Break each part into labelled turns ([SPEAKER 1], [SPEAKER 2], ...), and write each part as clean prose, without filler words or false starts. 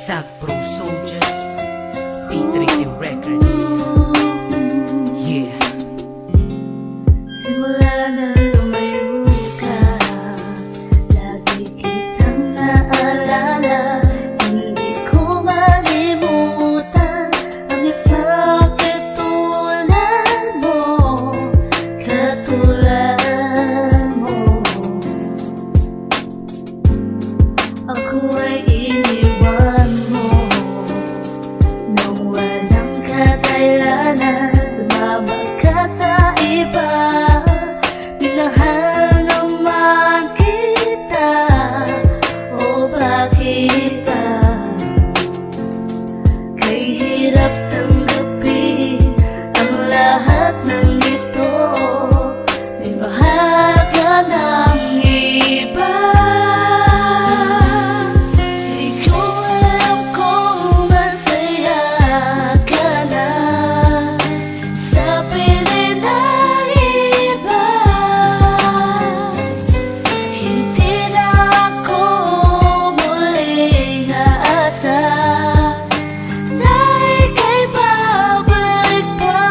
[SPEAKER 1] Sag Pro Soldiers, P3T Records. Yeah.
[SPEAKER 2] Simula na lumayo ka, lagi kitang naalala. Hindi ko malimutan ang isang katulad mo, katulad mo. Ako ay iniwan mo nang walang kadahilanan. Sumama ka sa iba, minahal naman kita. O bakit ba kay hirap tanggapin ang lahat ng ito? May mahal ka ng iba. Di ko alam kung masaya ka na sa piling ng iba. Hindi na ako muling aasa na ika'y babalik pa.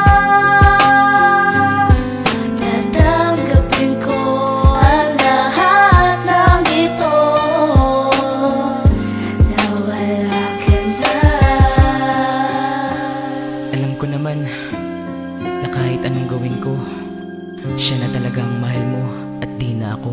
[SPEAKER 2] Tatanggapin ko ang lahat ng ito na wala ka na.
[SPEAKER 1] Alam ko naman na kahit anong gawin ko, siya na talagang mahal mo at di na ako.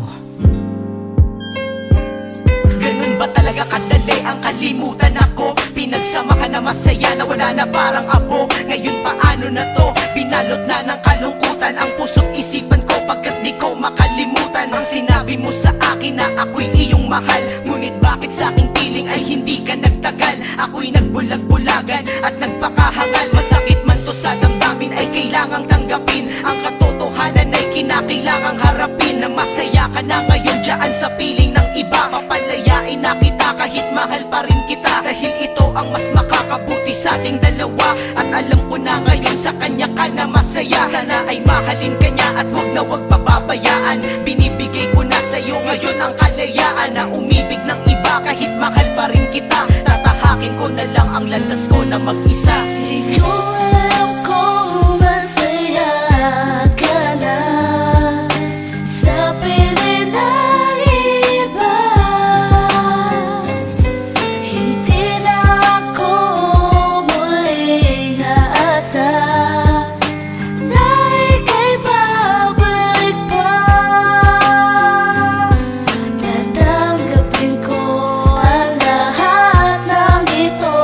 [SPEAKER 1] Ganun ba talaga kadali ang kalimutan ako? Pinagsama ka na masaya na wala na parang abo. Ngayon paano na to? Binalot na ng kalungkutan ang puso't isipan ko, pagkat di ko makalimutan ang sinabi mo sa akin na ako'y iyong mahal. Ngunit bakit sa aking piling ay hindi ka nagtagal? Ako'y nagbulag-bulagan at nagpakahangal. Masakit man to sa damdamin ay kailangang tanggapin. Ang katotohanan ay kinakailangang harapin. Na masaya ka na ngayon dyan sa piling ng iba. Papalayain na kita kahit mahal pa rin kita, dahil ito ang mas makakabuti sa ating dalawa. At alam ko na ngayon sa kanya ka na masaya. Sana ay mahalin ka niya at wag na wag pababayaan. Binibigay ko na sa'yo ngayon ang kalayaan na umibig ng iba kahit mahal pa rin kita. Tatahakin ko na lang ang landas ko na mag-isa.
[SPEAKER 2] Di ko alam kung masaya ka na sa piling ng iba. Hindi na ako muling aasa na ika'y babalik pa. Tatanggapin ko ang lahat ng ito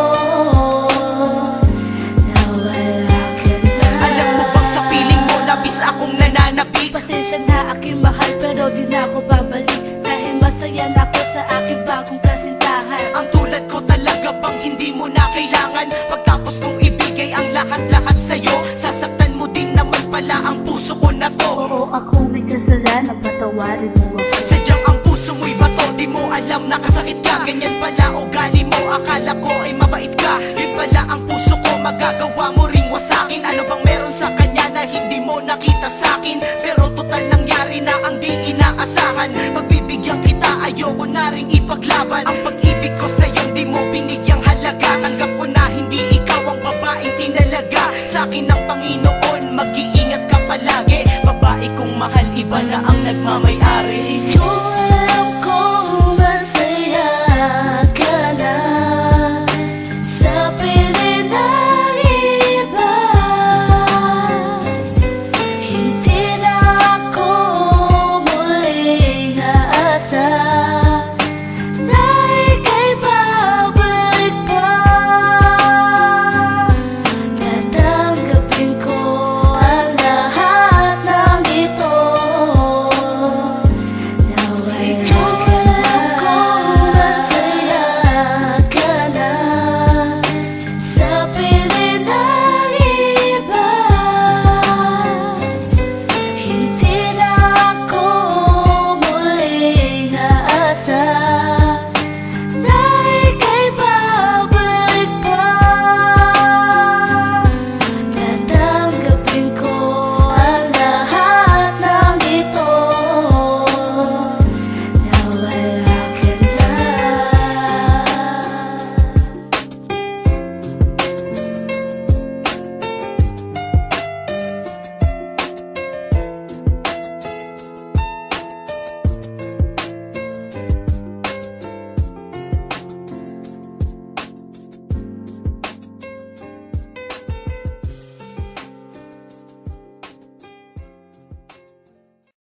[SPEAKER 2] na wala ka na.
[SPEAKER 1] Alam mo bang sa piling mo labis akong nananabik?
[SPEAKER 2] Pasensya na aking mahal, pero di na ako babalik, dahil masaya na ako sa aking bagong kasintahan.
[SPEAKER 1] Ang tulad ko talaga bang hindi mo na kailangan? Pagtapos kong ibigay ang lahat-lahat sa'yo, sasaktan mo din naman pala ang puso ko na to.
[SPEAKER 2] Oo, ako may kasalanan, patawarin mo ako.
[SPEAKER 1] Sadyang ang puso mo'y bato, di mo alam nakasakit ka. Ganyan pala ugali mo, akala ko ay mabait ka. Yun pala ang puso ko, magagawa mo ring wasakin. Ano bang meron sa kanya na hindi mo nakita sa'kin? Pero total nangyari na ang di inaasahan. Pagbibigyan kita, ayoko na ring ipaglaban. Ang pag-ibig ko sa'yo di mo binigyang halaga. Tanggap ko na hindi ikaw ang babaeng tinalaga. Sa'kin ang Panginoon, mag-iingat ka palagi. Babae kong mahal, iba na ang nagmamayari.
[SPEAKER 2] Di ko